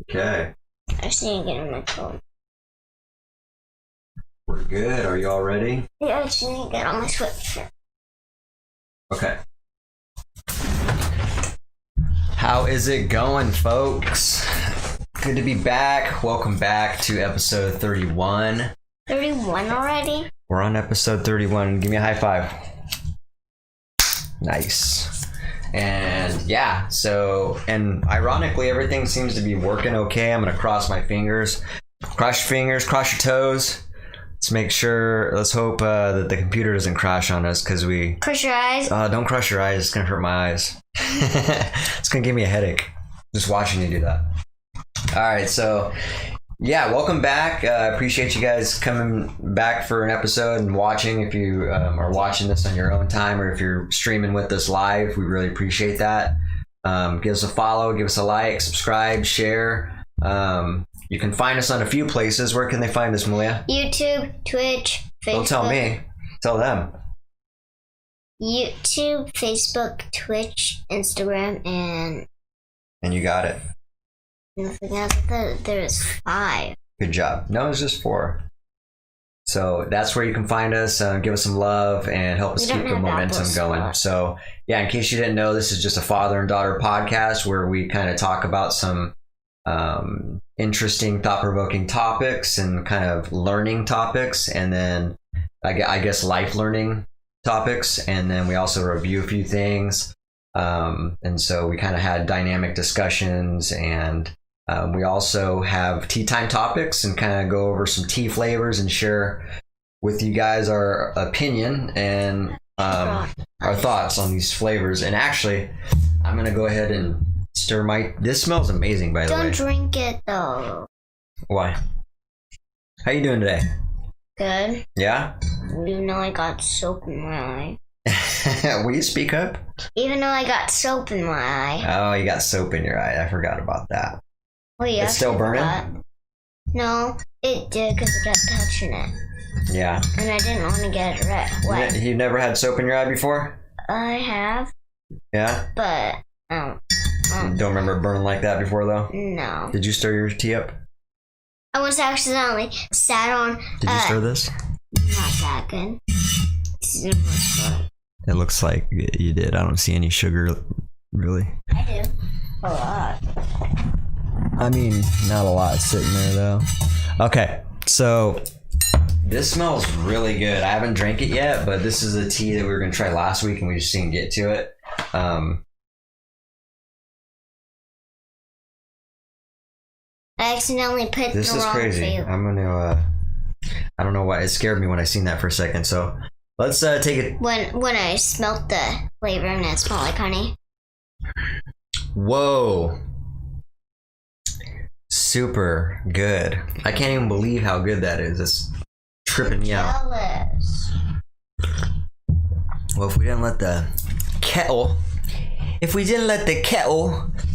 Okay, I just need to get on my phone. we're good. Are you all ready? Yeah, I just need to get on my sweatshirt. Okay. How is it going, folks? Good to be back. Welcome back to episode 31. 31 already? We're on episode 31. Give me a high five. Nice. And yeah, and ironically, everything seems to be working okay. I'm going to cross my fingers. Cross your fingers, cross your toes. Let's hope that the computer doesn't crash on us because Crush your eyes. don't crush your eyes. It's going to hurt my eyes. It's going to give me a headache just watching you do that. All right, so yeah, welcome back. Appreciate you guys coming back for an episode and watching. If you are watching this on your own time or if you're streaming with us live, we really appreciate that. Give us a follow, give us a like, subscribe, share. You can find us on a few places. Where can they find us, Malia? YouTube, Twitch, Facebook. Don't tell me. Tell them. YouTube, Facebook, Twitch, Instagram, and And you got it. nothing else. I thought there was 5. Good job. No, it's just 4. So that's where you can find us. Give us some love and help us We don't keep the have momentum Apple going. Store. So yeah, in case you didn't know, this is just a father and daughter podcast where we kind of talk about some interesting, thought-provoking topics and kind of learning topics, and then I guess life learning topics, and then we also review a few things. And so we kind of had dynamic discussions, and we also have tea time topics and kind of go over some tea flavors and share with you guys our opinion and our thoughts on these flavors. And actually, I'm going to go ahead and stir this smells amazing, by the way. Don't drink it though. Why? How you doing today? Good. Yeah? Even though I got soap in my eye. Will you speak up? Even though I got soap in my eye. Oh, you got soap in your eye. I forgot about that. Wait, It's still burning? No, it did because I kept touching it. Yeah. And I didn't want to get it wet. You never had soap in your eye before? I have, Yeah? but Don't remember it burning like that before, though? no. Did you stir your tea up? I was accidentally sat on. Did you stir this? Not that good. Super fun. It looks like you did. I don't see any sugar, really. I do. A lot. I mean, not a lot sitting there, though. Okay, so this smells really good. I haven't drank it yet, but this is a tea that we were going to try last week, and we just didn't get to it. I accidentally put This the is wrong crazy. flavor. I'm gonna. I don't know why it scared me when I seen that for a second. So let's take it. When I smelt the flavor and it smelled like honey. Whoa! Super good. I can't even believe how good that is. It's tripping me out. Jealous. Well, if we didn't let the kettle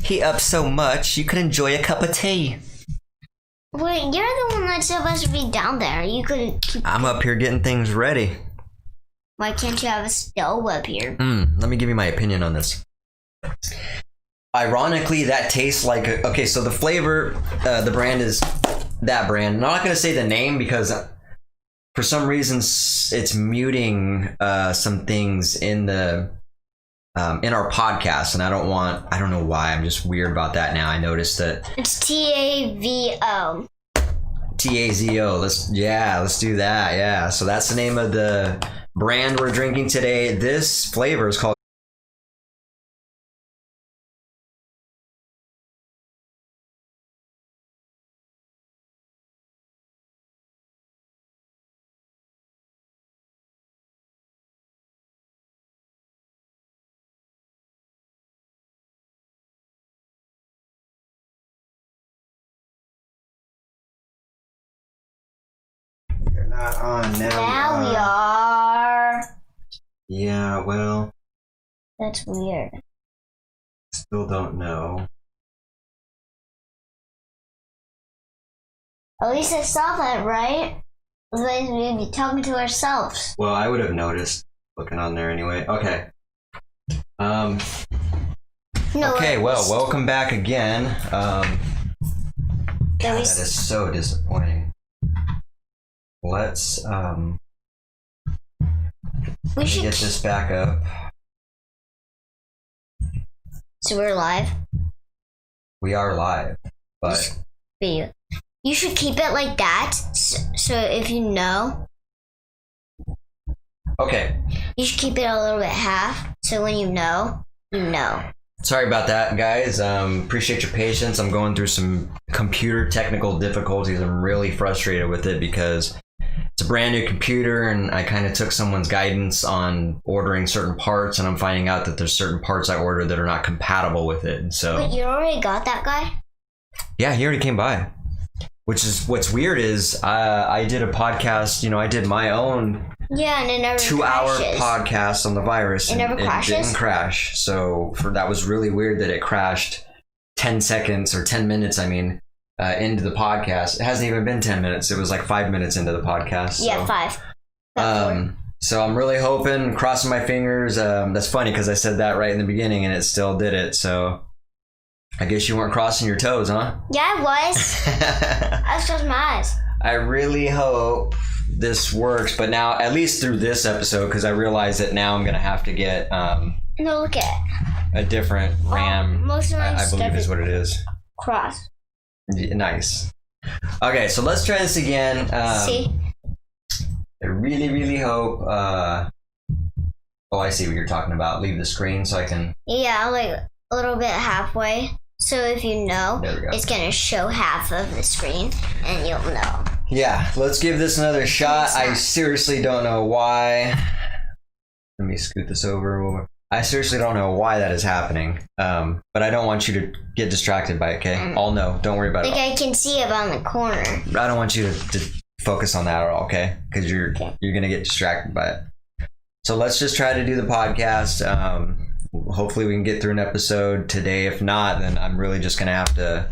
heat up so much, you could enjoy a cup of tea. Wait, you're the one that's supposed to be down there. You could keep. I'm up here getting things ready. Why can't you have a stove up here? Let me give you my opinion on this. Ironically, that tastes like okay. So the flavor, the brand is that brand. I'm not gonna say the name because for some reason it's muting some things in the in our podcast, and I don't know why. I'm just weird about that now. I noticed that It's TAVO. TAZO. Let's do that. Yeah. So that's the name of the brand we're drinking today. This flavor is called not on now. Now we are. Yeah, well, That's weird. still don't know. At least I saw that, right? Otherwise we'd be talking to ourselves. Well, I would have noticed looking on there anyway. Okay. No, Okay, well, welcome back again. God, that is so disappointing. Let's we should get this back up. So we're live. We are live, but you should keep it like that. So if you know, okay, you should keep it a little bit half. So when you know, you know. Sorry about that, guys. Appreciate your patience. I'm going through some computer technical difficulties. I'm really frustrated with it because it's a brand new computer and I kind of took someone's guidance on ordering certain parts and I'm finding out that there's certain parts I ordered that are not compatible with it. And so, but you already got that guy? Yeah, he already came by. Which is what's weird is I did a podcast, I did my own and it never 2-hour crashes. podcast on the virus. It never crashes? It didn't crash. So that was really weird that it crashed 10 seconds or 10 minutes, into the podcast. It hasn't even been 10 minutes. It was like 5 minutes into the podcast. So. Yeah, 5. So I'm really hoping, crossing my fingers. That's funny because I said that right in the beginning and it still did it. So I guess you weren't crossing your toes, huh? Yeah, I was. I was closing my eyes. I really hope this works, but now at least through this episode, because I realize that now I'm gonna have to get No, look at a different RAM. Most of my I stuff believe is what it is. Cross. Nice. Okay, so let's try this again. See? I really, really hope. Oh, I see what you're talking about. Leave the screen so I can. Yeah, like a little bit halfway. So if you know, it's gonna show half of the screen, and you'll know. Yeah, let's give this another shot. I seriously don't know why. Let me scoot this over. I seriously don't know why that is happening. But I don't want you to get distracted by it, okay? I'll know. Don't worry about it. Like I can see it on the corner. I don't want you to focus on that at all, okay? Because you're gonna get distracted by it. So let's just try to do the podcast. Hopefully we can get through an episode today. If not, then I'm really just gonna have to.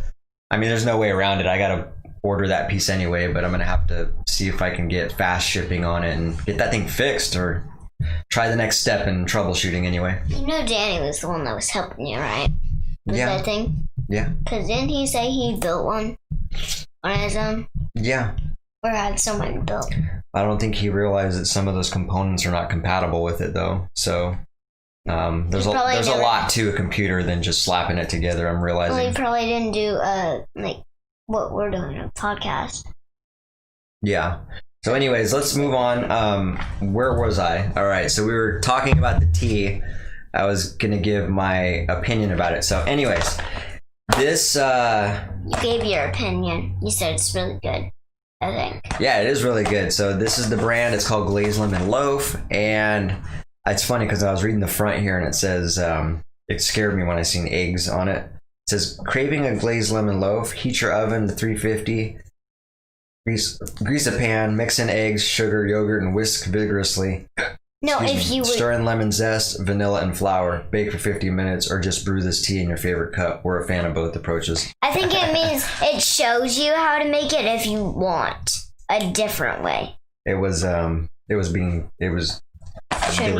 There's no way around it. I gotta order that piece anyway, but I'm gonna have to see if I can get fast shipping on it and get that thing fixed, or try the next step in troubleshooting anyway. Danny was the one that was helping you, right? With that thing? Yeah. Because didn't he say he built one on his own? Yeah. Or had someone built? I don't think he realized that some of those components are not compatible with it, though. So there's a lot to a computer than just slapping it together. I'm realizing. Well, he probably didn't do like what we're doing, a podcast. Yeah. So anyways, let's move on. Where was I? All right. So we were talking about the tea. I was going to give my opinion about it. So anyways, this... You gave your opinion. You said it's really good, I think. Yeah, it is really good. So this is the brand. It's called Glazed Lemon Loaf. And it's funny because I was reading the front here and it says... it scared me when I seen eggs on it. It says, craving a glazed lemon loaf, heat your oven to 350. Grease a pan, mix in eggs, sugar, yogurt, and whisk vigorously. No, Stir in lemon zest, vanilla, and flour. Bake for 50 minutes, or just brew this tea in your favorite cup. We're a fan of both approaches. I think it means it shows you how to make it if you want a different way. They were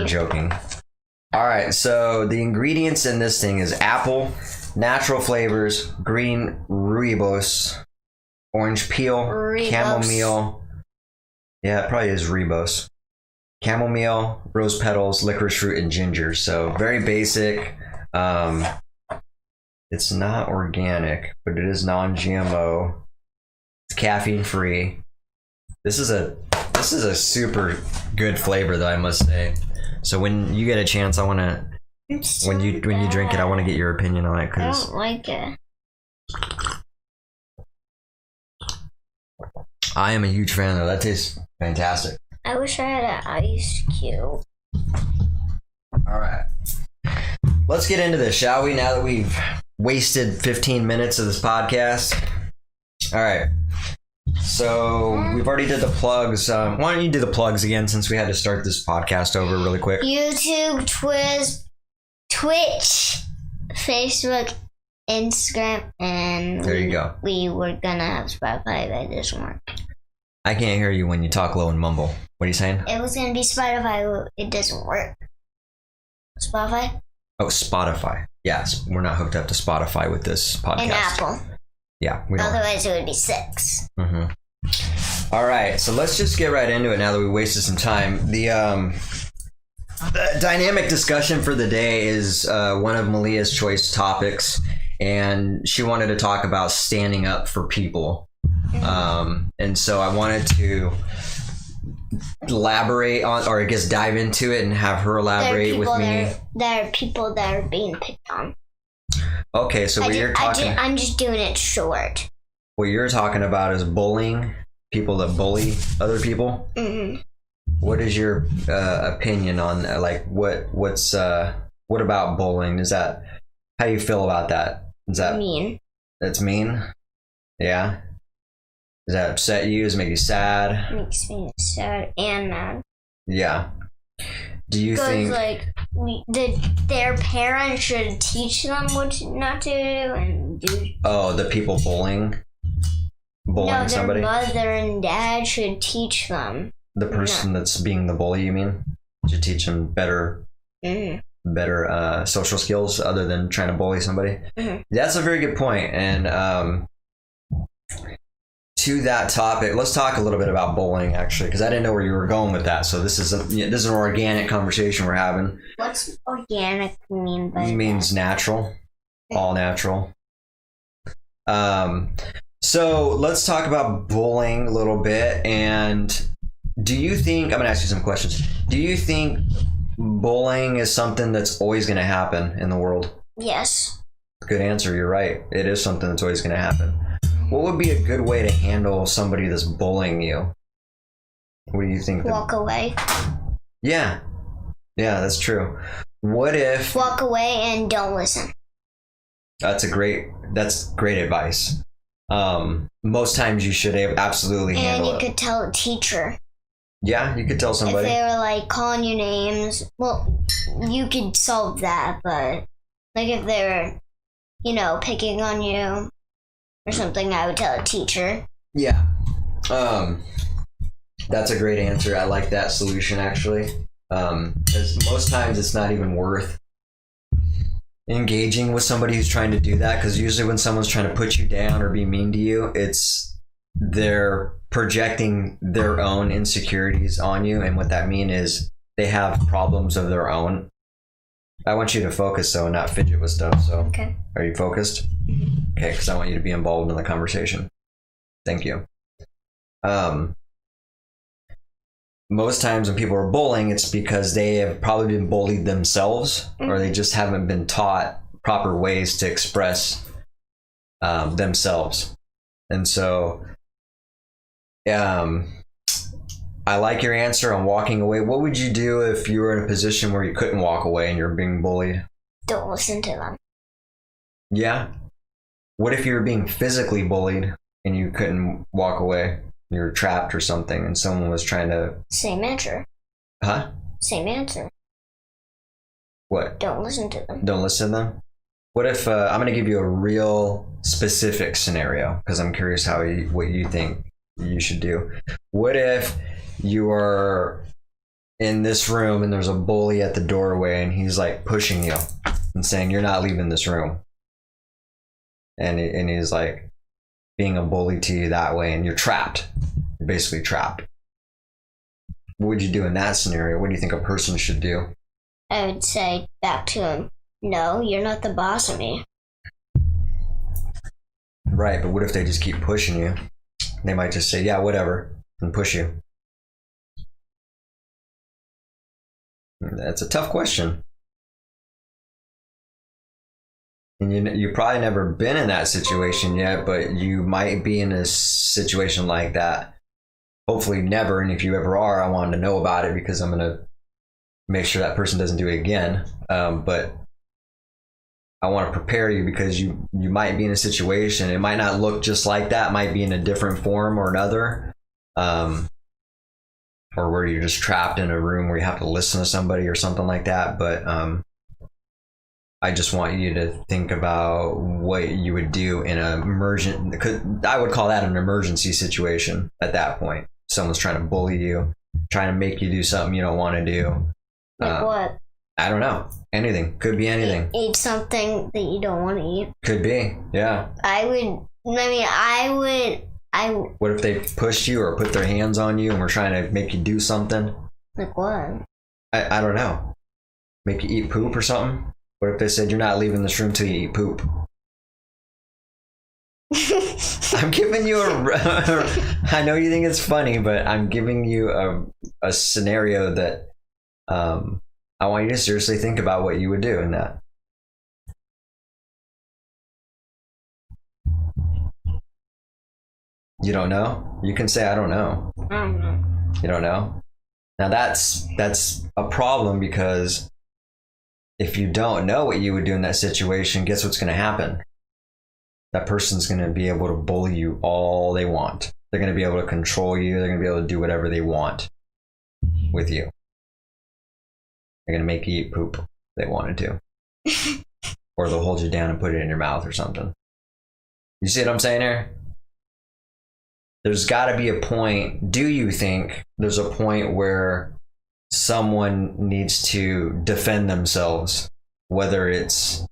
joking. All right, so the ingredients in this thing is apple, natural flavors, green rooibos, orange peel, chamomile. Yeah, it probably is rooibos. Chamomile, rose petals, licorice root, and ginger. So very basic. It's not organic, but it is non-GMO. It's caffeine free. This is a super good flavor, though, I must say. So when you get a chance, I want to when you drink it, I want to get your opinion on it. I don't like it. I am a huge fan, though. That tastes fantastic. I wish I had an ice cube. All right. Let's get into this, shall we? Now that we've wasted 15 minutes of this podcast. All right. So we've already did the plugs. Why don't you do the plugs again, since we had to start this podcast over really quick? YouTube, Twitch, Facebook, Instagram, and there you go. We were gonna have Spotify, but it doesn't work. I can't hear you when you talk low and mumble. What are you saying? It was gonna be Spotify. It doesn't work. Spotify? Oh, Spotify. Yes, we're not hooked up to Spotify with this podcast. And Apple. Yeah, we don't. Otherwise, it would be 6. All right, so let's just get right into it now that we wasted some time. The dynamic discussion for the day is one of Malia's choice topics, and she wanted to talk about standing up for people. And so I wanted to elaborate on, or I guess dive into it and have her elaborate with me. There are people that are being picked on. Okay, so I'm just doing it short. What you're talking about is bullying, people that bully other people. What is your opinion on like what about bullying? How do you feel about that? Is that mean? That's mean. Yeah. Does that upset you? Does it make you sad? It makes me sad and mad. Yeah. Do you think like their parents should teach them what not to do and do? Oh, the people bullying somebody? Their mother and dad should teach them. The person that's being the bully, you mean? Should teach them better social skills other than trying to bully somebody? That's a very good point. And to that topic, let's talk a little bit about bullying, actually, because I didn't know where you were going with that. So this is an organic conversation we're having. What's organic mean by It means natural, all natural. So let's talk about bullying a little bit. And do you think, I'm going to ask you some questions. Do you think bullying is something that's always going to happen in the world? Yes. Good answer. You're right. It is something that's always going to happen. What would be a good way to handle somebody that's bullying you? What do you think? Walk away. Yeah, that's true. What if... Walk away and don't listen. That's great advice. Most times you should absolutely handle it. And you could tell a teacher. Yeah, you could tell somebody. If they were like calling you names, well, you could solve that, but like if they were, picking on you or something, I would tell a teacher. Yeah. That's a great answer. I like that solution, actually. Because most times it's not even worth engaging with somebody who's trying to do that, because usually when someone's trying to put you down or be mean to you, they're projecting their own insecurities on you, and what that means is they have problems of their own. I want you to focus, though, and not fidget with stuff. So, okay. Are you focused? Okay, because I want you to be involved in the conversation. Thank you. Most times when people are bullying, it's because they have probably been bullied themselves, or they just haven't been taught proper ways to express themselves. And so, I like your answer on walking away. What would you do if you were in a position where you couldn't walk away and you're being bullied? Don't listen to them. Yeah. What if you were being physically bullied and you couldn't walk away? You were trapped or something and someone was trying to... Same answer. Huh? Same answer. What? Don't listen to them. Don't listen to them? What if... I'm going to give you a real specific scenario because I'm curious what you think you should do. What if you are in this room and there's a bully at the doorway and he's like pushing you and saying, "You're not leaving this room." And he's like being a bully to you that way, and you're trapped. You're basically trapped. What would you do in that scenario? What do you think a person should do? I would say back to him, "No, you're not the boss of me." Right, but what if they just keep pushing you? They might just say, "Yeah, whatever," and push you. That's a tough question. And you've probably never been in that situation yet, but you might be in a situation like that. Hopefully never, and if you ever are, I wanted to know about it because I'm going to make sure that person doesn't do it again. But I want to prepare you because you might be in a situation. It might not look just like that. It might be in a different form or another. Or where you're just trapped in a room where you have to listen to somebody or something like that. But I just want you to think about what you would do in an I would call that an emergency situation at that point. Someone's trying to bully you, trying to make you do something you don't want to do. Like what? I don't know. Anything. Could be anything. Eat something that you don't want to eat. Could be. Yeah. I would I mean, What if they pushed you or put their hands on you and were trying to make you do something? like what? I don't know. Make you eat poop or something? What if they said you're not leaving this room till you eat poop? I'm giving you I know you think it's funny, but I'm giving you a scenario that I want you to seriously think about what you would do in that. You don't know? You can say I don't know. I don't know. You don't know? Now that's a problem, because if you don't know what you would do in that situation, guess what's going to happen? That person's going to be able to bully you all they want. They're going to be able to control you. They're going to be able to do whatever they want with you. They're going to make you eat poop if they wanted to. Or they'll hold you down and put it in your mouth or something. You see what I'm saying here? There's got to be a point. Do you think there's a point where someone needs to defend themselves, whether it's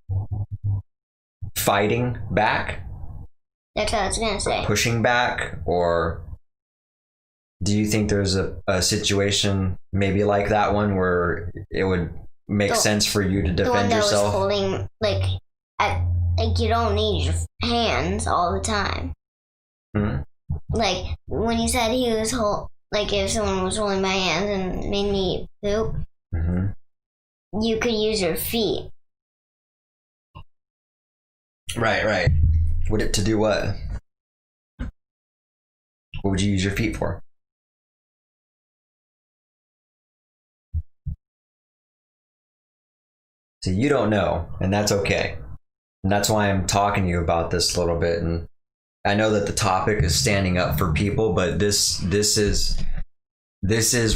fighting back, That's what I was gonna say. pushing back, or do you think there's a situation maybe like that one where it would make sense for you to The one defend that was yourself? holding, like you don't need your hands all the time. Hmm? Like when he said he was like if someone was holding my hands and made me poop, Mm-hmm. you could use your feet. Right. Would it to do what? What would you use your feet for? So you don't know, and that's okay. And that's why I'm talking to you about this a little bit. And I know that the topic is standing up for people, but this is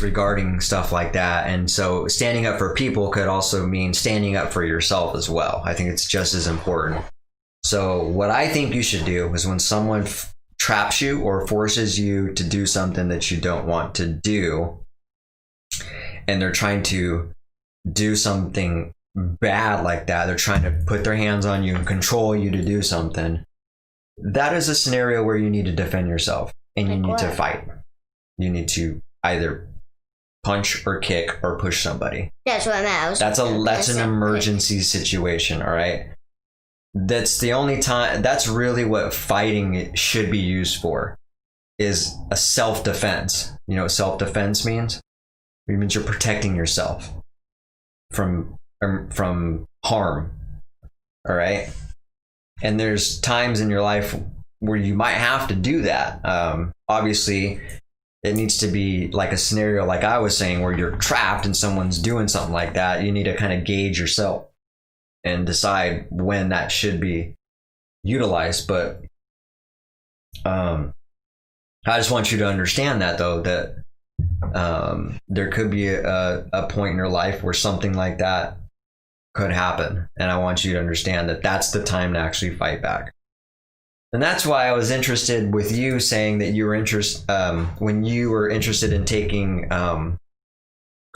regarding stuff like that. And so standing up for people could also mean standing up for yourself as well. I think it's just as important. So what I think you should do is when someone traps you or forces you to do something that you don't want to do, and they're trying to do something bad like that, they're trying to put their hands on you and control you to do something, that is a scenario where you need to defend yourself, and you need to fight. You need to either punch or kick or push somebody. That's what I meant. That's an emergency situation, all right? That's the only time. That's really what fighting should be used for, is a self-defense. You know what self-defense means? It means you're protecting yourself from harm, all right? And there's times in your life where you might have to do that. Obviously, it needs to be like a scenario like I was saying, where you're trapped and someone's doing something like that. You need to kind of gauge yourself and decide when that should be utilized. But I just want you to understand that, though, that there could be a point in your life where something like that could happen. And I want you to understand that that's the time to actually fight back. And that's why I was interested with you saying that you were when you were interested in taking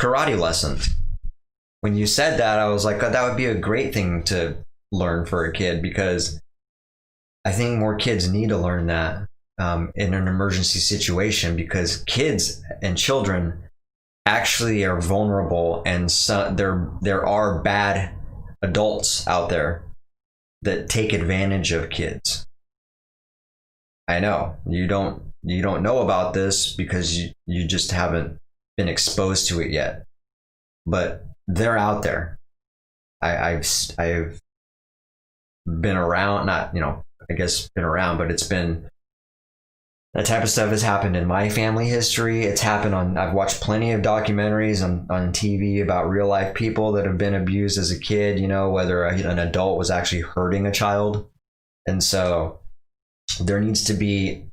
karate lessons. When you said that, I was like, oh, that would be a great thing to learn for a kid, because I think more kids need to learn that in an emergency situation, because kids and children actually are vulnerable, and so there are bad adults out there that take advantage of kids. I know you don't know about this because you just haven't been exposed to it yet, but they're out there. I've been around, not, I guess been around, but it's been, that type of stuff has happened in my family history. It's happened I've watched plenty of documentaries on TV about real life people that have been abused as a kid, whether an adult was actually hurting a child. And so there needs to be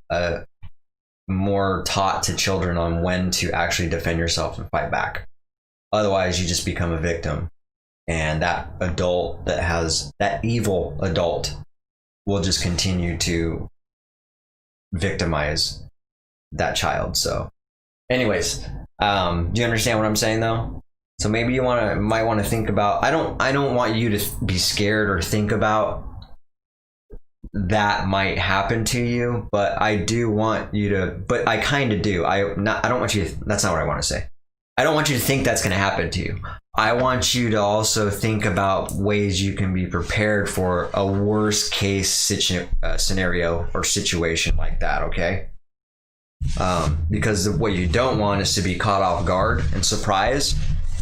more taught to children on when to actually defend yourself and fight back. Otherwise, you just become a victim. And that adult that evil adult will just continue to victimize that child. So anyways, do you understand what I'm saying, though? So maybe you might want to think about, I don't want you to be scared or think about that might happen to you, but I do want you to, but I kind of do. I don't want you to, that's not what I want to say. I don't want you to think that's going to happen to you. I want you to also think about ways you can be prepared for a worst case scenario or situation like that, okay? Because what you don't want is to be caught off guard and surprised,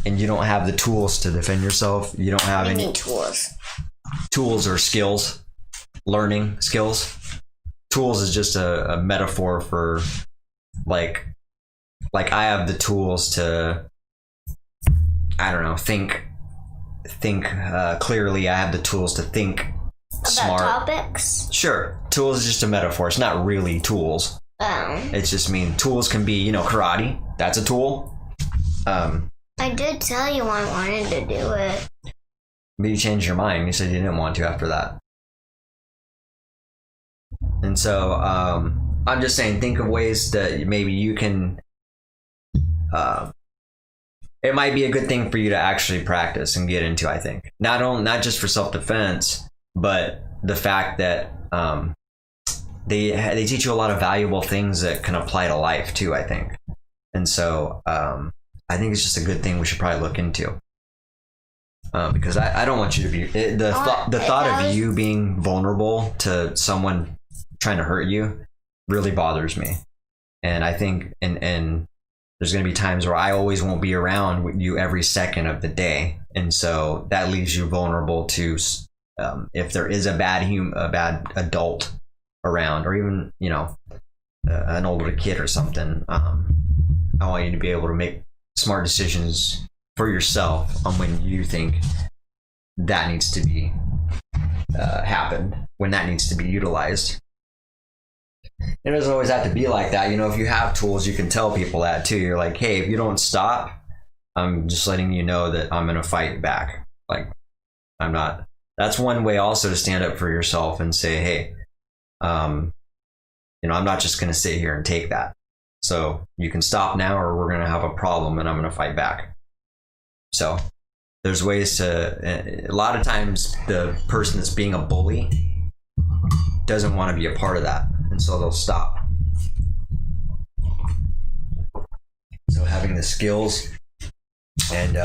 and you don't have the tools to defend yourself. You don't have any tools or skills, learning skills. Tools is just a metaphor for like I have the tools to, I don't know, think clearly. I have the tools to think smart. About topics? Sure. Tools is just a metaphor. It's not really tools. It's just tools can be, karate. That's a tool. I did tell you I wanted to do it. But you changed your mind. You said you didn't want to after that. And so I'm just saying, think of ways that maybe you can, it might be a good thing for you to actually practice and get into, I think. Not just for self-defense, but the fact that they teach you a lot of valuable things that can apply to life too, I think. And so I think it's just a good thing we should probably look into. Because I don't want you to be, the thought of you being vulnerable to someone trying to hurt you really bothers me. And I think, and there's going to be times where I always won't be around with you every second of the day. And so that leaves you vulnerable to, if there is a bad adult around, or even, an older kid or something, I want you to be able to make smart decisions for yourself on when you think that needs to be happened, when that needs to be utilized. It doesn't always have to be like that. If you have tools, you can tell people that too. You're like, hey, if you don't stop, I'm just letting you know that I'm going to fight back. Like, I'm not. That's one way also to stand up for yourself and say, hey, I'm not just going to sit here and take that. So you can stop now, or we're going to have a problem and I'm going to fight back. So there's ways to, a lot of times the person that's being a bully doesn't want to be a part of that. And so they'll stop. So having the skills and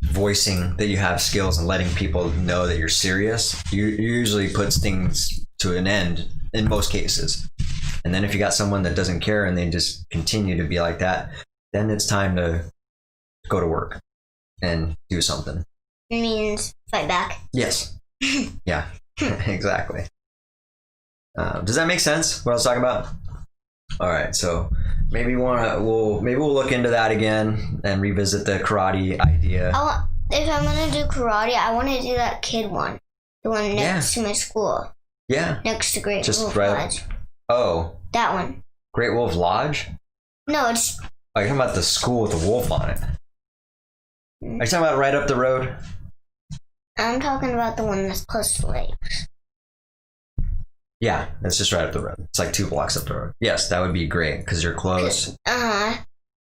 voicing that you have skills and letting people know that you're serious, usually puts things to an end in most cases. And then if you got someone that doesn't care and they just continue to be like that, then it's time to go to work and do something. It means fight back. Yes. Yeah, exactly. Does that make sense, what I was talking about? All right, so maybe we'll look into that again and revisit the karate idea. If I'm gonna do karate, I want to do that kid one, the one next to my school. Yeah. Next to Great Just Wolf right. Lodge. Oh. That one. Great Wolf Lodge? No, it's. Oh, you're talking about the school with the wolf on it. Are you talking about right up the road? I'm talking about the one that's close to the lakes. Yeah, it's just right up the road. It's like 2 blocks up the road. Yes, that would be great because you're close. That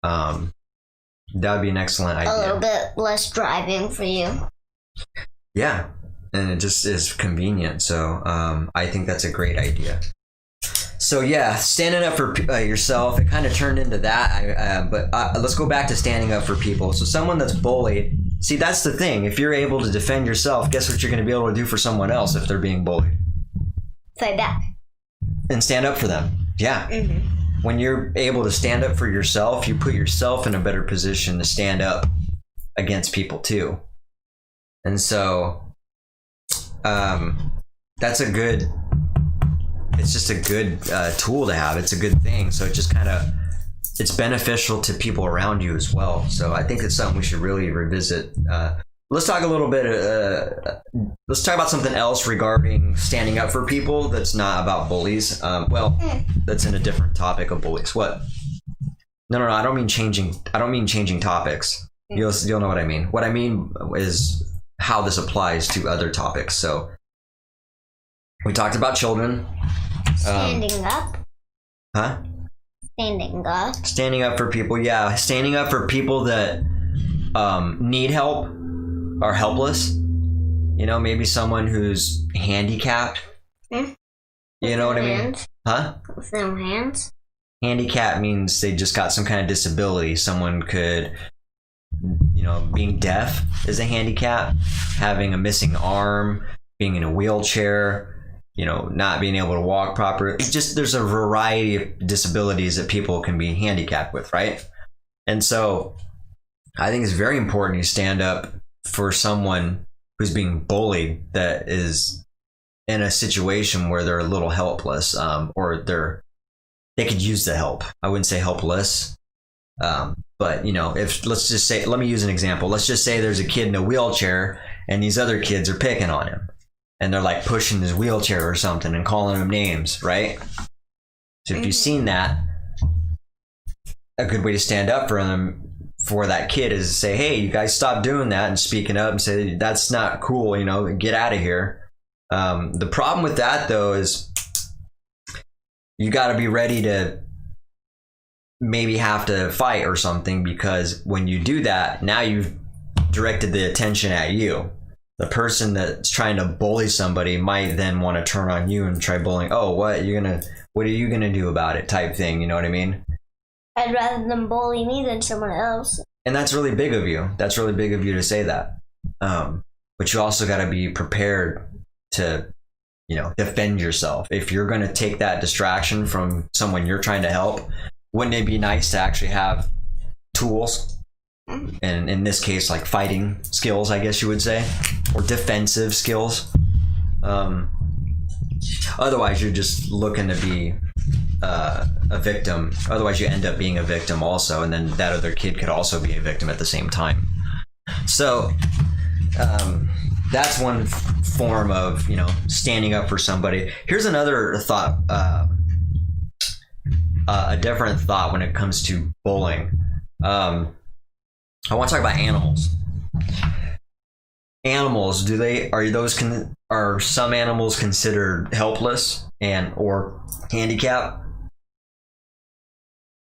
would be an excellent idea. A little bit less driving for you. Yeah, and it just is convenient. So I think that's a great idea. So yeah, standing up for yourself, it kind of turned into that. But let's go back to standing up for people. So someone that's bullied, see, that's the thing. If you're able to defend yourself, guess what you're going to be able to do for someone else if they're being bullied? Fight back. And stand up for them. Yeah. Mm-hmm. When you're able to stand up for yourself, you put yourself in a better position to stand up against people too. And so that's it's just a good tool to have. It's a good thing. So it just it's beneficial to people around you as well. So I think it's something we should really revisit. Let's talk a little bit. Let's talk about something else regarding standing up for people. That's not about bullies. That's in a different topic of bullies. What? No. I don't mean changing. I don't mean changing topics. You'll know what I mean. What I mean is how this applies to other topics. So we talked about children. Standing up. Huh? Standing up. Standing up for people. Yeah, standing up for people that need help. Are helpless, maybe someone who's handicapped Hmm? You know what I mean? Hands? Huh? With no hands? Handicap means they just got some kind of disability. Someone could, being deaf is a handicap, having a missing arm, being in a wheelchair, not being able to walk properly. It's just, there's a variety of disabilities that people can be handicapped with, right? And so I think it's very important you stand up for someone who's being bullied, that is in a situation where they're a little helpless, or they could use the help. I wouldn't say helpless. But if, let's just say, let me use an example. Let's just say there's a kid in a wheelchair and these other kids are picking on him and they're like pushing his wheelchair or something and calling him names, right? So if you've seen that, a good way to stand up for them, for that kid, is to say, hey, you guys stop doing that, and speaking up and say, that's not cool, get out of here. The problem with that though is you got to be ready to maybe have to fight or something, because when you do that, now you've directed the attention at you. The person that's trying to bully somebody might then want to turn on you and try bullying. Oh, what are you gonna do about it, type thing. You know what I mean? I'd rather them bully me than someone else. And that's really big of you. That's really big of you to say that. But you also got to be prepared to, defend yourself. If you're going to take that distraction from someone you're trying to help, wouldn't it be nice to actually have tools? And in this case, like fighting skills, I guess you would say, or defensive skills. Otherwise, you're just looking to be a victim. Otherwise, you end up being a victim also, and then that other kid could also be a victim at the same time. So that's one form of standing up for somebody. Here's another thought, a different thought when it comes to bullying. I want to talk about animals. Animals, are some animals considered helpless and or handicapped?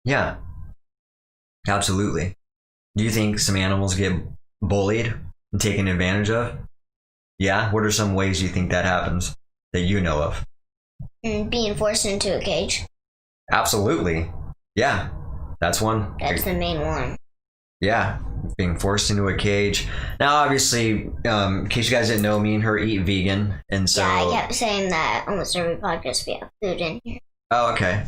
Yeah, absolutely. Do you think some animals get bullied and taken advantage of? Yeah. What are some ways you think that happens that you know of? Being forced into a cage. Absolutely. Yeah, that's one. That's the main one. Yeah, being forced into a cage. Now, obviously, in case you guys didn't know, me and her eat vegan, and so yeah, I kept saying that almost every podcast we have food in here. Oh, okay.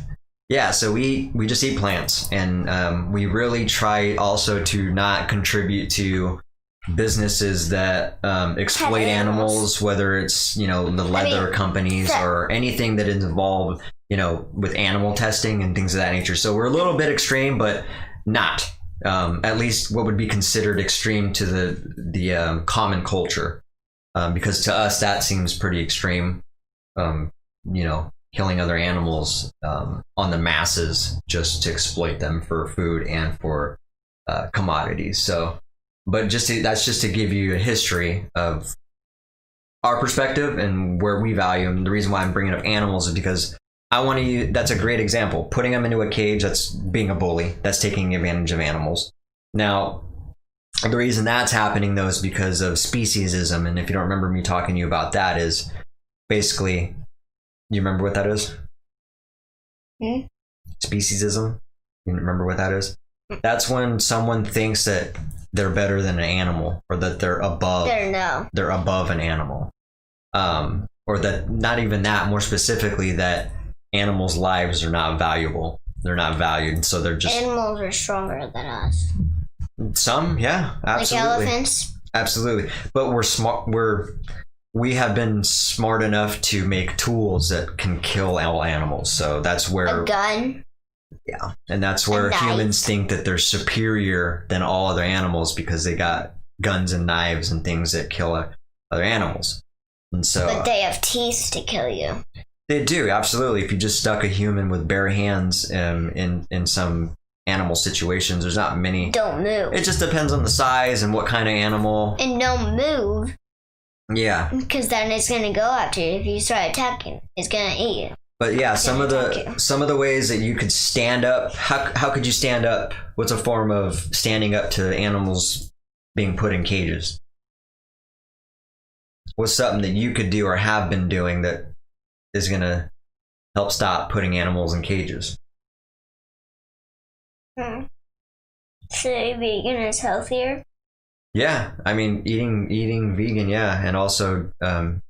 Yeah, so we just eat plants, and we really try also to not contribute to businesses that exploit animals, whether it's the leather companies or anything that is involved with animal testing and things of that nature. So we're a little bit extreme, but not at least what would be considered extreme to the common culture, because to us that seems pretty extreme. Killing other animals on the masses just to exploit them for food and for commodities. So, but that's just to give you a history of our perspective and where we value them. The reason why I'm bringing up animals is because I want to use, that's a great example. Putting them into a cage, that's being a bully. That's taking advantage of animals. Now, the reason that's happening though is because of speciesism. And if you don't remember me talking to you about that, is basically, you remember what that is? Speciesism? You remember what that is? That's when someone thinks that they're better than an animal, or that they're above. They're above an animal, or that, not even that. More specifically, that animals' lives are not valuable. They're not valued, so they're just. Animals are stronger than us. Some, yeah, absolutely. Like elephants. Absolutely, but we're smart. We have been smart enough to make tools that can kill all animals. So that's where a gun. Yeah, and that's where humans think that they're superior than all other animals, because they got guns and knives and things that kill other animals. And so, but they have teeth to kill you. They do, absolutely. If you just stuck a human with bare hands in some animal situations, there's not many. Don't move. It just depends on the size and what kind of animal. And don't move. Yeah. Because then it's gonna go after you. If you start attacking, it's gonna eat you. But yeah, some of the ways that you could stand up. How could you stand up? What's a form of standing up to animals being put in cages? What's something that you could do or have been doing that is going to help stop putting animals in cages. So vegan is healthier? Yeah, I mean, eating vegan, yeah, and also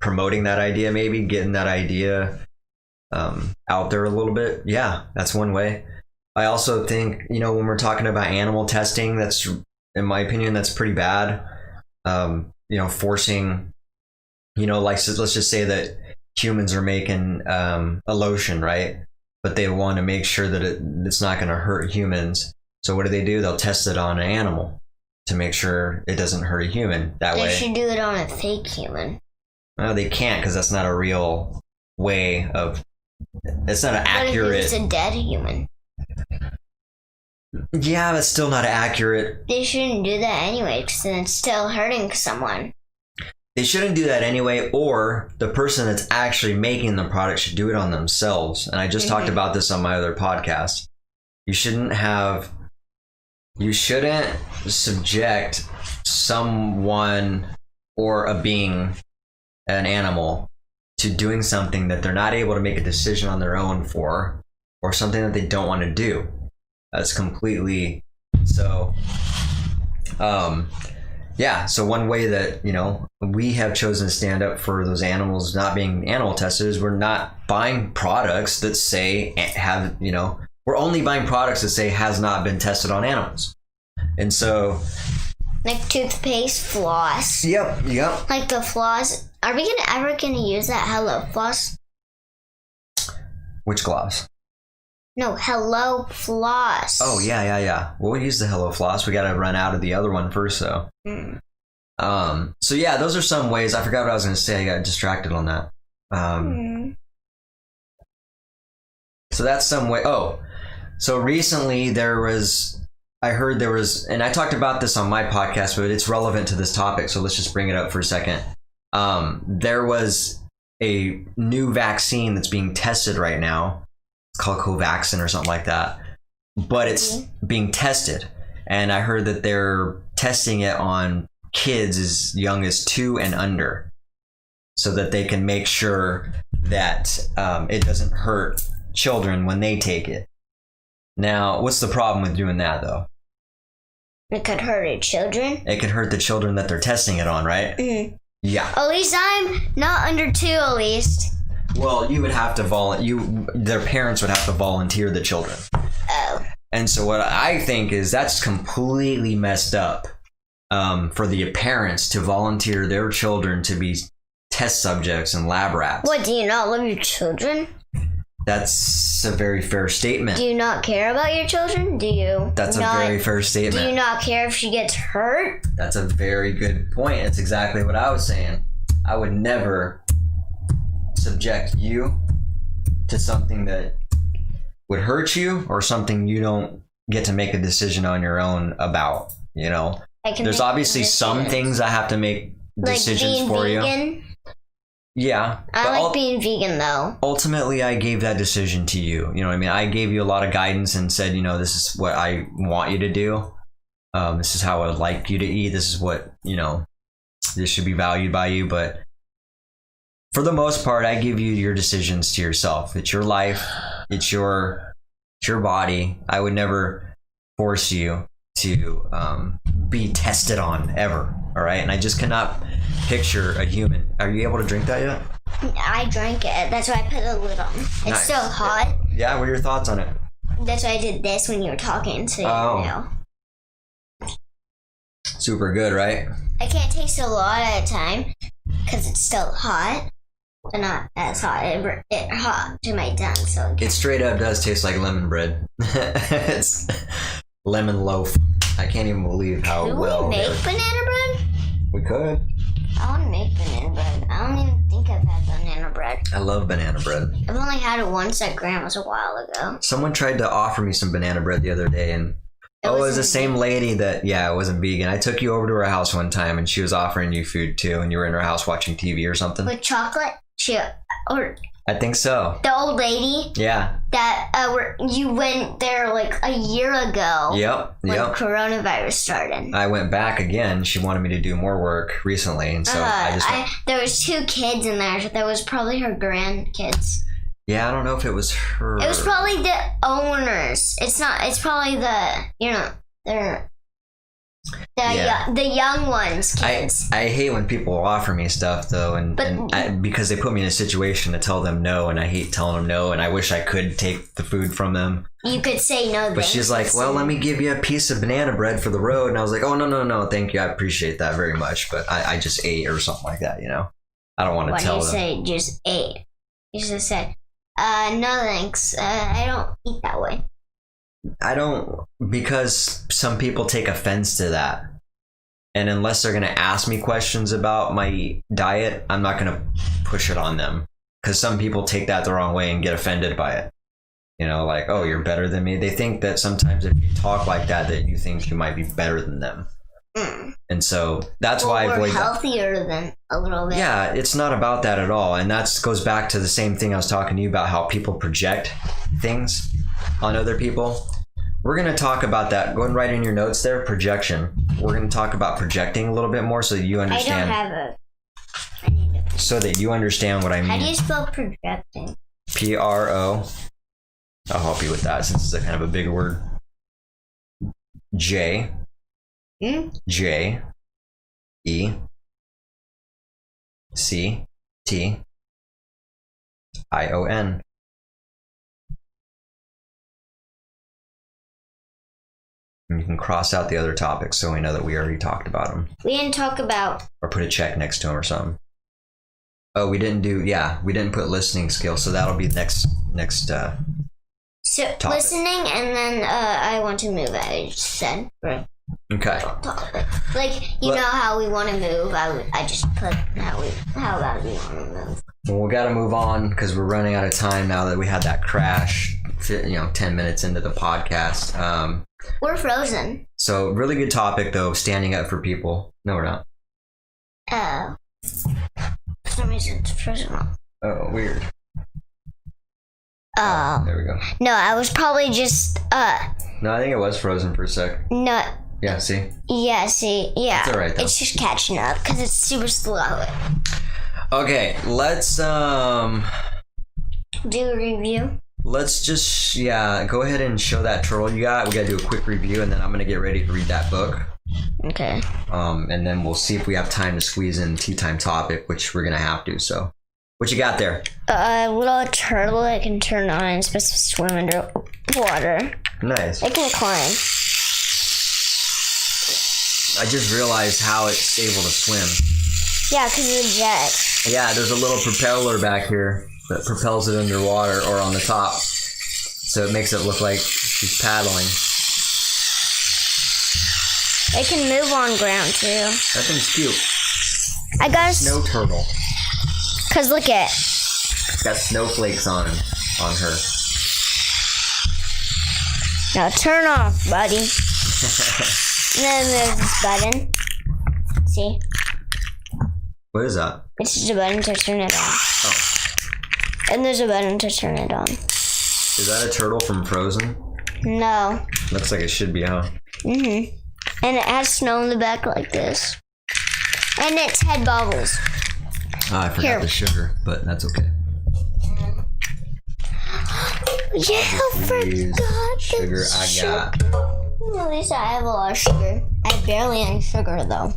promoting that idea, maybe getting that idea out there a little bit. Yeah, that's one way. I also think, when we're talking about animal testing, that's, in my opinion, that's pretty bad. Forcing, let's just say that humans are making a lotion, right? But they want to make sure that it's not going to hurt humans. So what do? They'll test it on an animal to make sure it doesn't hurt a human. They should do it on a fake human. No, they can't, because that's not a real way of. It's not an accurate. If it's a dead human. Yeah, that's still not accurate. They shouldn't do that anyway, because then it's still hurting someone. They shouldn't do that anyway, or the person that's actually making the product should do it on themselves. And I just talked about this on my other podcast. You shouldn't subject someone or a being, an animal, to doing something that they're not able to make a decision on their own for, or something that they don't want to do. That's completely so. So one way that we have chosen to stand up for those animals not being animal tested is we're not buying products that say we're only buying products that say has not been tested on animals. And so, like toothpaste, floss. Yep. Like the floss. Are we ever gonna use that Hello Floss? Which gloss? No, Hello Floss. Oh yeah. We'll use the Hello Floss. We gotta run out of the other one first, though. So yeah, those are some ways. I forgot what I was gonna say. I got distracted on that. So that's some way. Oh, so recently I heard there was, and I talked about this on my podcast, but it's relevant to this topic, so let's just bring it up for a second. There was a new vaccine that's being tested right now. It's called Covaxin or something like that, but it's being tested. And I heard that they're testing it on kids as young as 2 and under, so that they can make sure that it doesn't hurt children when they take it. Now, what's the problem with doing that, though? It could hurt children. It could hurt the children that they're testing it on, right? Mm-hmm. Yeah. At least I'm not under 2, at least. Well, you would have to their parents would have to volunteer the children. Oh. And so what I think is that's completely messed up for the parents to volunteer their children to be test subjects and lab rats. What, do you not love your children? That's a very fair statement. Do you not care about your children? Do you? That's a very fair statement. Do you not care if she gets hurt? That's a very good point. It's exactly what I was saying. I would never subject you to something that would hurt you or something you don't get to make a decision on your own about. There's obviously some things I have to make decisions for you. Yeah. I like being vegan, though. Ultimately, I gave that decision to you. You know what I mean? I gave you a lot of guidance and said, this is what I want you to do. This is how I would like you to eat. This is what, this should be valued by you. But for the most part, I give you your decisions to yourself. It's your life. It's your body. I would never force you to be tested on ever. All right. And I just cannot picture a human. Are you able to drink that yet? I drank it. That's why I put a lid on. It's nice. Still hot. Yeah. What are your thoughts on it? That's why I did this when you were talking. So you know. Super good, right? I can't taste a lot at a time because it's still hot, but not as hot. It hot to my tongue, so it straight up does taste like lemon bread. It's lemon loaf. I can't even believe how Could well. we make banana bread? We could. I want to make banana bread. I don't even think I've had banana bread. I love banana bread. I've only had it once at Grandma's a while ago. Someone tried to offer me some banana bread the other day, and it was the same lady that, it wasn't vegan. I took you over to her house one time, and she was offering you food too, and you were in her house watching TV or something. With chocolate? I think so. The old lady Yeah. that you went there like a year ago. Yep. When coronavirus started. I went back again. She wanted me to do more work recently, and so I just went. There was 2 kids in there. That was probably her grandkids. Yeah, I don't know if it was her. It was probably the owners. It's not. It's probably they're the young ones, kids. I hate when people offer me stuff though, because they put me in a situation to tell them no, and I hate telling them no, and I wish I could take the food from them. You could say no. But she's like, well, let me give you a piece of banana bread for the road, and I was like, oh no, thank you, I appreciate that very much, but I just ate or something like that, I don't want to tell them. When you say just ate, you just said, no thanks, I don't eat that way. I don't, because some people take offense to that. And unless they're going to ask me questions about my diet, I'm not going to push it on them. Because some people take that the wrong way and get offended by it. Like, oh, you're better than me. They think that sometimes if you talk like that you think you might be better than them. Mm. And so that's why I avoid healthier than a little bit. Yeah, it's not about that at all. And that goes back to the same thing I was talking to you about, how people project things on other people. We're going to talk about that. Go and write in your notes there, projection. We're going to talk about projecting a little bit more so that you understand. I don't have a... So that you understand what I mean. How do you spell projecting? Pro. I'll help you with that since it's a kind of a big word. J. J. E. C. T. I-O-N. And you can cross out the other topics so we know that we already talked about them. We didn't talk about... Or put a check next to them or something. Oh, we didn't put listening skills, so that'll be next so topic. Listening, and then I want to move, I just said. Right. Okay. Like, know how we want to move, I just put how about we want to move. Well, we got to move on because we're running out of time now that we had that crash, 10 minutes into the podcast. We're frozen. So really good topic though, standing up for people. No, we're not. Oh. For some reason it's frozen off. Oh, weird. Oh. There we go. No, I was probably just No, I think it was frozen for a sec. No. Yeah, see? Yeah, see. Yeah. It's alright though. It's just catching up because it's super slow. Okay, let's do a review. Let's just, go ahead and show that turtle you got. We got to do a quick review, and then I'm going to get ready to read that book. Okay. And then we'll see if we have time to squeeze in tea time topic, which we're going to have to. So, what you got there? A little turtle that can turn on and it's supposed to swim under water. Nice. It can climb. I just realized how it's able to swim. Yeah, because of the jet. Yeah, there's a little propeller back here that propels it underwater or on the top. So it makes it look like she's paddling. It can move on ground too. That thing's cute. I got a snow turtle. Cause look at. It's got snowflakes on her. Now turn off, buddy. And then there's this button. See? What is that? It's just a button to turn it on. Oh. And there's a button to turn it on. Is that a turtle from Frozen? No. Looks like it should be, huh? Mm-hmm. And it has snow in the back like this. And its head bobbles. I forgot the sugar, but that's okay. Yeah, I forgot sugar I got. At least I have a lot of sugar. I have barely any sugar, though.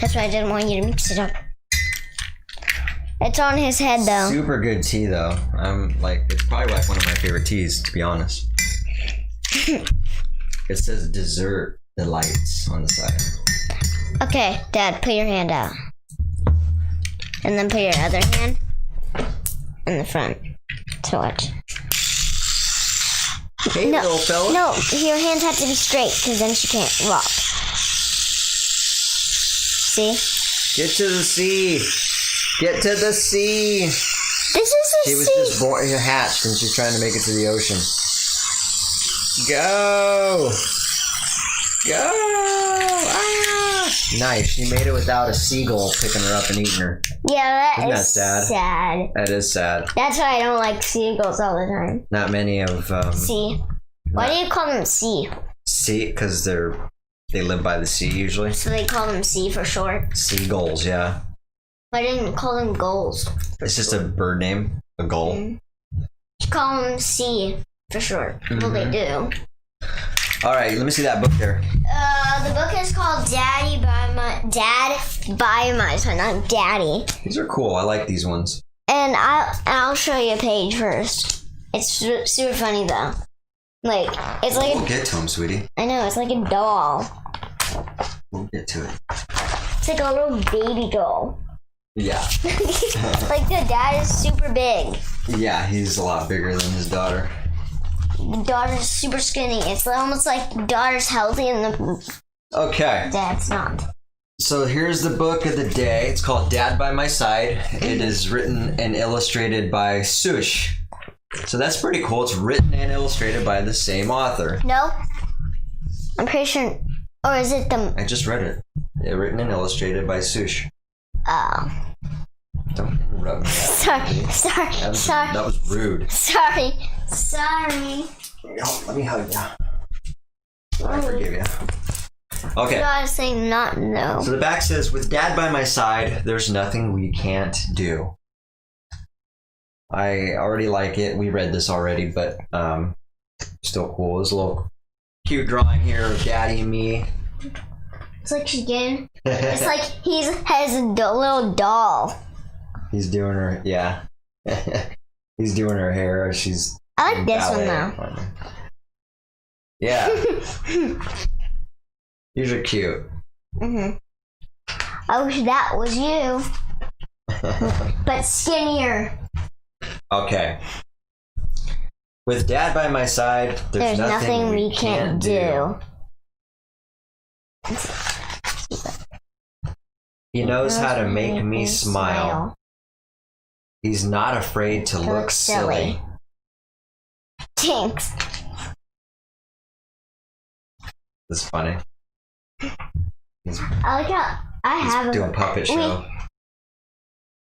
That's why I didn't want you to mix it up. It's on his head, though. Super good tea, though. It's probably like one of my favorite teas, to be honest. It says dessert delights on the side. Okay, Dad, put your hand out. And then put your other hand in the front to watch. Hey, little fella. No, your hands have to be straight, because then she can't walk. See? Get to the sea. Get to the sea. This is the sea. She was just born, hatched, and she's trying to make it to the ocean. Go. Go. Ah. Nice. She made it without a seagull picking her up and eating her. Yeah, Isn't that is sad? sad. That is sad. That's why I don't like seagulls all the time. Not many of Sea. Why do you call them sea? sea, because they live by the sea usually. So they call them sea for short. Seagulls, yeah. Why didn't you call them gulls? It's just a bird name, a gull. Just call them sea for short. Well, they do. All right, let me see that book there. The book is called Dad by My Son, not Daddy. These are cool. I like these ones. And I'll show you a page first. It's super funny though. Like it's like We'll get to them, sweetie. I know it's like a doll. We'll get to it. It's like a little baby doll. Yeah. Like the dad is super big. Yeah, he's a lot bigger than his daughter. The daughter's super skinny. It's almost like the daughter's healthy and the Okay. dad's not. So here's the book of the day. It's called Dad by My Side. It is written and illustrated by Sush. So that's pretty cool. It's written and illustrated by the same author. No? I'm pretty sure. Or is it the... I just read it. Yeah, written and illustrated by Sush. Oh. Don't interrupt me. That was rude. Sorry. Let me hug you. I forgive you. Okay. I was saying not no. So the back says, with Dad by my side, there's nothing we can't do. I already like it. We read this already, but still cool. There's a little cute drawing here of Daddy and me. It's like she's getting... It's like he has a little doll. He's doing her, yeah. He's doing her hair. She's... I like this one though. Yeah. These are cute. I wish that was you. But skinnier. Okay. With Dad by my side, there's nothing we can't do. He knows how to make me smile. He's not afraid to look silly. Thanks. This is funny. I like how I have doing puppet show.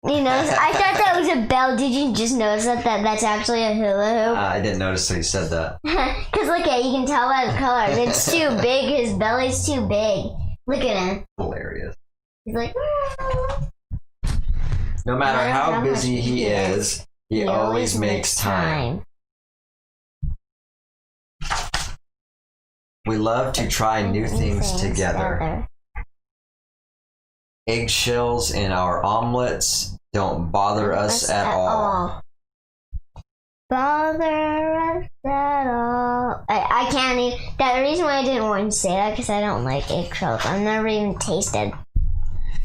You know, I thought that was a bell. Did you just notice that's actually a hula hoop? I didn't notice till you said that. Because look at it, you can tell by the color. It's too big. His belly's too big. Look at him. Hilarious. He's like... No matter how busy he is, he always makes time. We love to try new things together. Eggshells in our omelets don't bother us at all. Bother us at all. I can't even... The reason why I didn't want to say that because I don't like eggshells. I've never even tasted.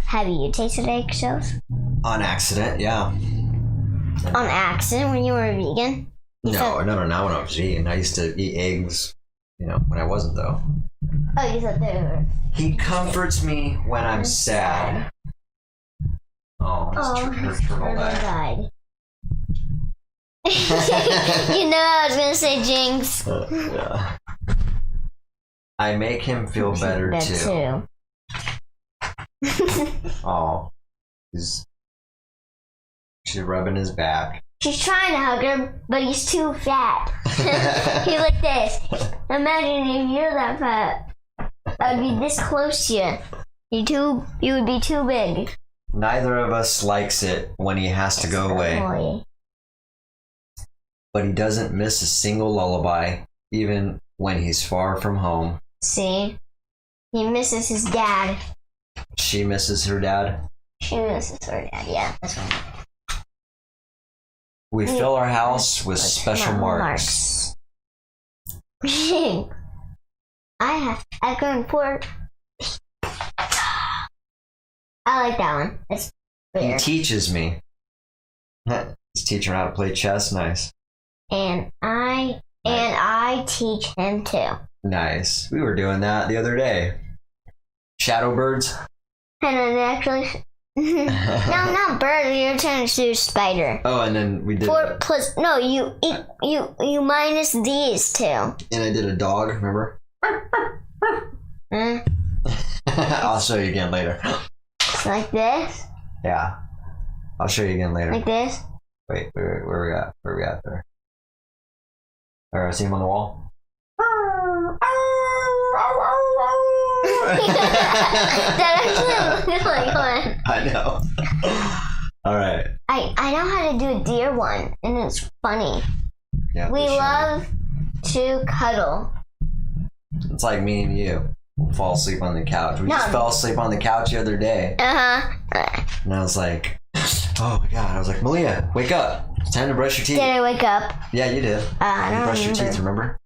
Have you tasted eggshells? On accident, yeah. On accident when you were a vegan? No, not when I was vegan. I used to eat eggs, when I wasn't though. Oh, you thought they were... He comforts me when I'm sad. Oh, his turtle died. I was gonna say Jinx. Yeah. I make him feel better too. Oh, she's rubbing his back. She's trying to hug her, but he's too fat. He's like this. Imagine if you're that fat. I'd be this close to you. You would be too big. Neither of us likes it when he has to go away. But he doesn't miss a single lullaby, even when he's far from home. See? He misses his dad. She misses her dad? She misses her dad, yeah, that's right. We fill our house with special marks. I've gone for... I like that one. It's weird. He teaches me. He's teaching her how to play chess. Nice. And I teach him too. Nice. We were doing that the other day. Shadow birds. And then actually, no, not bird. You're trying to do spider. Oh, and then we did. 4 plus. No, you minus these two. And I did a dog. Remember? I'll show you again later. Like this? Yeah. I'll show you again later. Like this? Wait, where we at? Where we at there? Alright, see him on the wall? That actually looks like one. I know. Alright. I know how to do a deer one, and it's funny. Yeah, We for sure. love to cuddle. It's like me and you. We'll fall asleep on the couch. We just No. fell asleep on the couch the other day. And I was like, oh my god. I was like, Malia, wake up. It's time to brush your teeth. Did I wake up? Yeah, you did. I You don't brushed your remember. teeth, remember?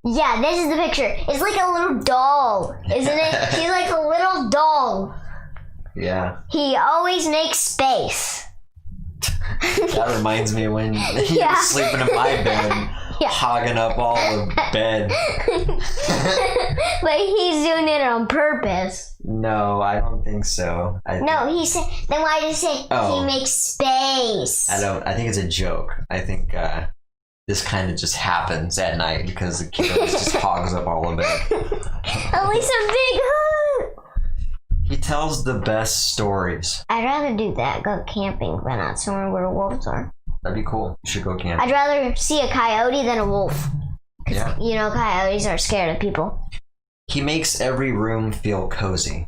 Yeah, this is the picture. It's like a little doll, isn't it? He's like a little doll. Yeah. He always makes space. That reminds me when you Yeah. were sleeping in my bed, Yeah. hogging up all the bed. But he's doing it on purpose. No, I don't think so. No, he said. Then why did he say Oh. he makes space? I think it's a joke. I think this kind of just happens at night because the kid just hogs up all of it. At least a big hug. He tells the best stories. I'd rather do that. Go camping, but not somewhere where wolves are. That'd be cool. You should go camping. I'd rather see a coyote than a wolf. Yeah. You know, coyotes are scared of people. He makes every room feel cozy.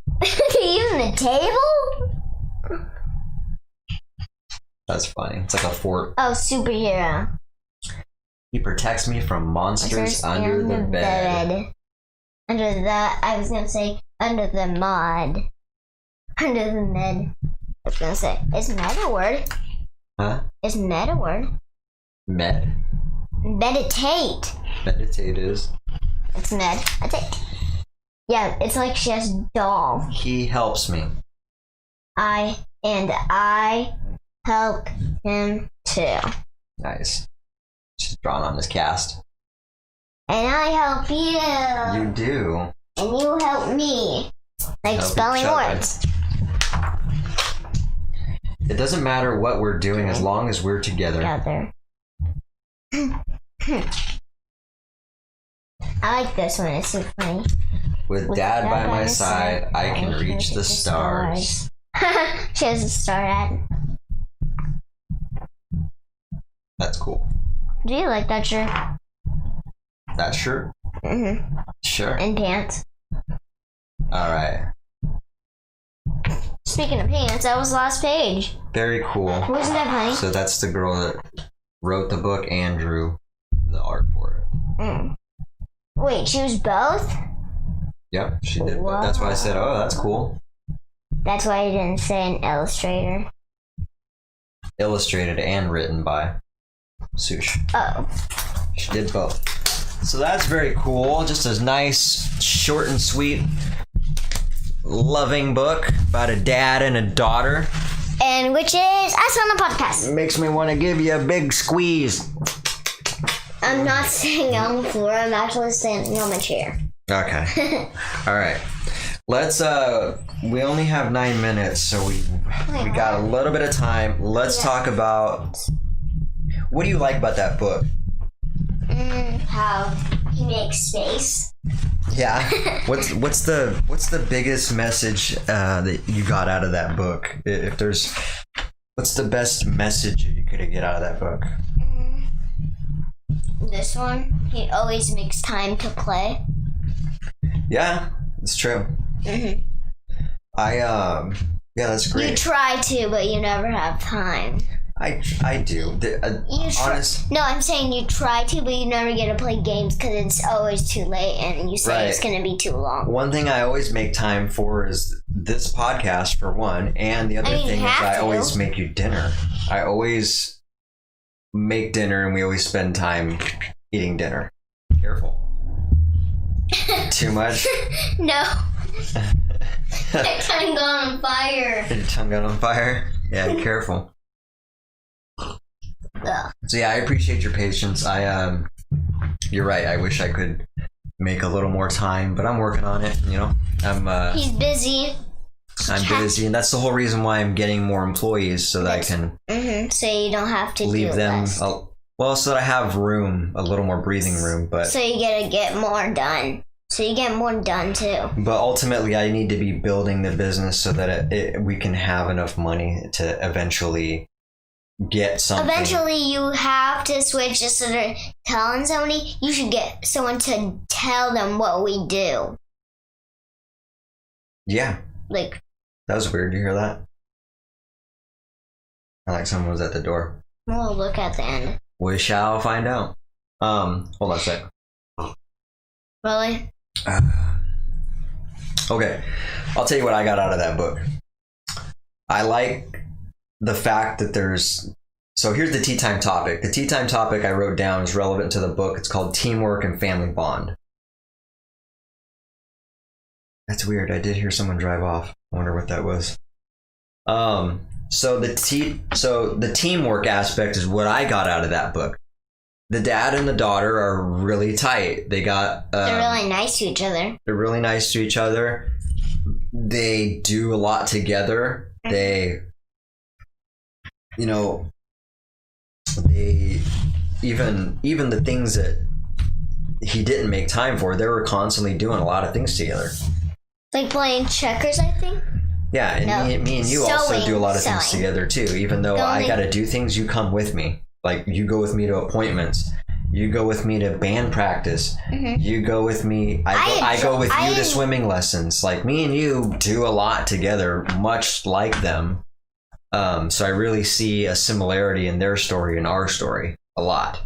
Even the table? That's funny. It's like a fort. Oh, superhero. He protects me from monsters under the bed. Under the, I was gonna say, under the mud. Under the med. I was gonna say, is med a word? Huh? Is med a word? Med? Meditate. Meditate is. It's med. That's it. Yeah, it's like she has doll. He helps me. I help him too. Nice. She's drawn on this cast. And I help you. You do. And you help me. Like Help spelling each other. words. It doesn't matter what we're doing as long as we're together. Together. I like this one. It's so funny. With Dad by my side, I can reach the stars. She has a star hat. That's cool. Do you like that shirt? That shirt? Mm-hmm. Sure. And pants. Alright. Speaking of pants, that was the last page. Very cool. Wasn't that funny? So that's the girl that wrote the book and drew the art for it. Mm. Wait, she was both? Yep, she did. But that's why I said, oh, that's cool. That's why you didn't say an illustrator. Illustrated and written by Sush. Oh. She did both. So that's very cool. Just a nice, short and sweet, loving book about a dad and a daughter. And which is us on the podcast. It makes me want to give you a big squeeze. I'm not sitting on the floor. I'm actually standing on my chair. Okay. All right. Let's we only have 9 minutes, so we got a little bit of time. Let's talk about, what do you like about that book? How he makes space. Yeah. What's the biggest message that you got out of that book? If there's, what's the best message you could get out of that book? This one, he always makes time to play. Yeah, it's true. Mm-hmm. Yeah, that's You great. try to, but you never have time. I do. No, I'm saying you try to, but you never get to play games because it's always too late, and you say it's going to be too long. One thing I always make time for is this podcast, for one, and the other thing is I always make you dinner. I always make dinner, and we always spend time eating dinner. Careful. Too much? No. My tongue got on fire. Your tongue got on fire? Yeah, careful. Ugh. So yeah, I appreciate your patience. You're right. I wish I could make a little more time, but I'm working on it. You know, He's busy. I'm busy, and that's the whole reason why I'm getting more employees so that I can So you don't have to leave do them. less. Well, so that I have room, a little more breathing room. But So you gotta get more done. So you get more done too. But ultimately, I need to be building the business so that we can have enough money to eventually get something. Eventually, you have to switch instead of telling somebody. You should get someone to tell them what we do. Yeah. Like, that was weird. Did you hear that? Like someone was at the door. we'll look at the end. We shall find out. Hold on a sec. Really? Okay, I'll tell you what I got out of that book. I like the fact that so here's the tea time topic. The tea time topic I wrote down is relevant to the book. It's called Teamwork and Family Bond. That's weird. I did hear someone drive off. I wonder what that was. So the teamwork aspect is what I got out of that book. The dad and the daughter are really tight. They got They're really nice to each other. They're really nice to each other. They do a lot together. They even the things that he didn't make time for, they were constantly doing a lot of things together. Like playing checkers, I think. Yeah, and No. me and you also do a lot of things together too. Even though I got to do things, you come with me. Like you go with me to appointments. You go with me to band practice. Mm-hmm. You go with me. I go with you to swimming lessons. Like me and you do a lot together, much like them. So I really see a similarity in their story and our story a lot.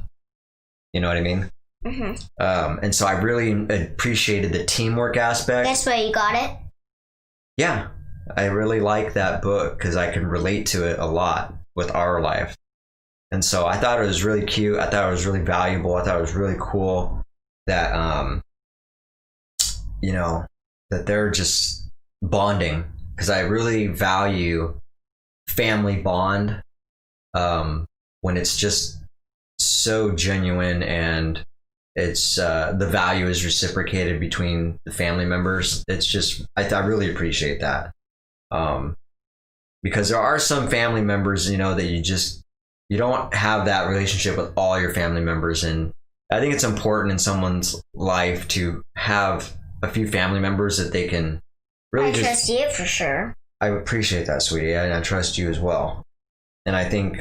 You know what I mean? Mm-hmm. And so I really appreciated the teamwork aspect. That's why you got it? Yeah, I really like that book because I can relate to it a lot with our life. And so I thought it was really cute. I thought it was really valuable. I thought it was really cool that, that they're just bonding, because I really value family bond when it's just so genuine and it's the value is reciprocated between the family members. It's just, I really appreciate that. Because there are some family members, that you don't have that relationship with all your family members. And I think it's important in someone's life to have a few family members that they can really trust you for sure. I appreciate that, sweetie. And I trust you as well. And I think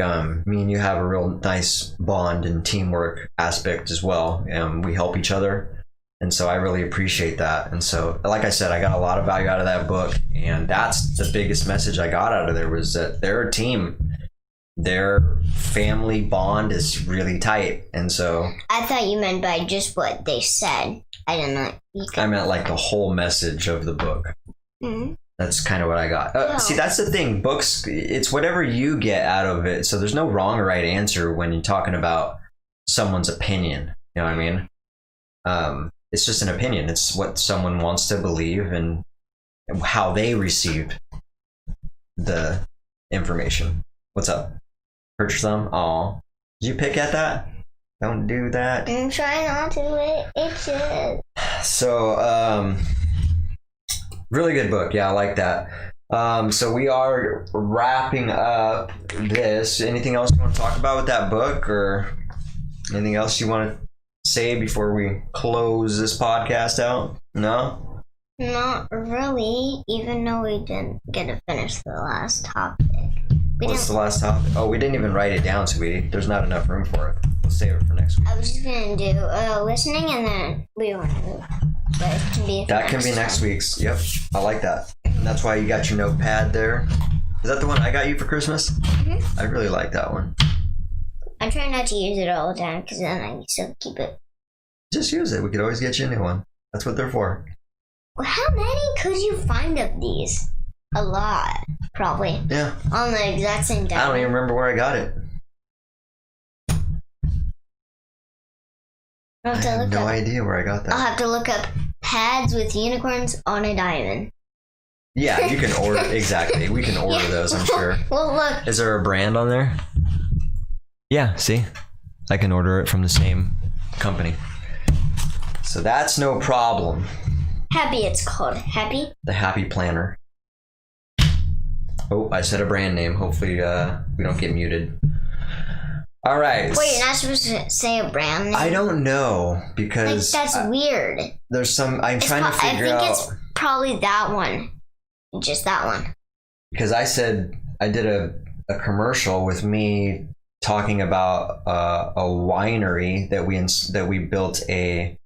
me and you have a real nice bond and teamwork aspect as well. We help each other. And so I really appreciate that. And so, like I said, I got a lot of value out of that book. And that's the biggest message I got out of there, was that they're a team. Their family bond is really tight. And so I thought you meant by just what they said. I didn't know. I meant like the whole message of the book. Mm-hmm. That's kind of what I got. See, that's the thing. Books, it's whatever you get out of it. So there's no wrong or right answer when you're talking about someone's opinion. You know what I mean? It's just an opinion. It's what someone wants to believe and how they received the information. What's up? Hurt your thumb? Aw. Did you pick at that? Don't do that. I'm trying not to. It itches. So, really good book. Yeah, I like that. So we are wrapping up this. Anything else you want to talk about with that book, or anything else you want to say before we close this podcast out? No? Not really, even though we didn't get to finish the last topic. What's the last topic? Oh, we didn't even write it down, sweetie. There's not enough room for it. We'll save it for next week. I was just going to do listening, and then we want to move. But it can be that can be next week's. Yep, I like that. And that's why you got your notepad there. Is that the one I got you for Christmas? Mm-hmm. I really like that one. I'm trying not to use it all the time, because then I still keep it. Just use it. We could always get you a new one. That's what they're for. Well, how many could you find of these? A lot, probably. Yeah. On the exact same day. I don't even remember where I got it. I have no idea where I got that. I'll have to look up pads with unicorns on a diamond. Yeah, you can order. Exactly. We can order those, I'm sure. Well, look. Is there a brand on there? Yeah, see? I can order it from the same company. So that's no problem. Happy, it's called. Happy? The Happy Planner. Oh, I said a brand name. Hopefully we don't get muted. All right. Wait, you're not supposed to say a brand name? I don't know Like, because that's weird. there's some. I'm trying to figure I think out it's probably that one. Just that one. because I said I did a commercial with me talking about a winery that we built a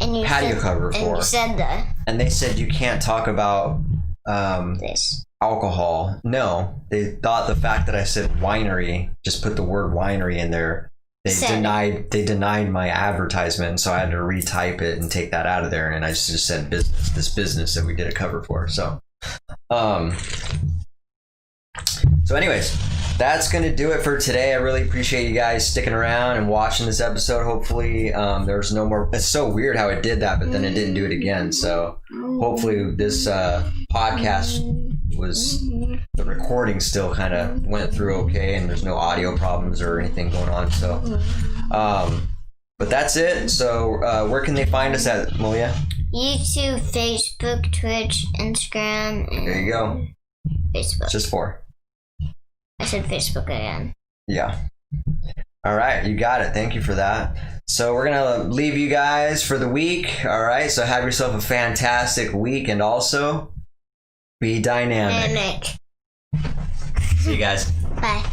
And you patio said, cover and for, you said and they said you can't talk about this. alcohol. No, they thought the fact that I said winery, just put the word winery in there, they denied my advertisement, so I had to retype it and take that out of there, and I just said business that we did a cover for. So anyways, that's gonna do it for today. I really appreciate you guys sticking around and watching this episode. Hopefully there's no more. It's so weird how it did that, but then it didn't do it again. So hopefully this podcast was, the recording still kind of went through okay, and there's no audio problems or anything going on. So but that's it. So where can they find us at, Malia? YouTube, Facebook, Twitch, Instagram, and There you go. Facebook. Just 4. I said Facebook again. Yeah. All right, you got it. Thank you for that. So we're gonna leave you guys for the week. All right, so have yourself a fantastic week, and also be dynamic. Nick. See you guys. Bye.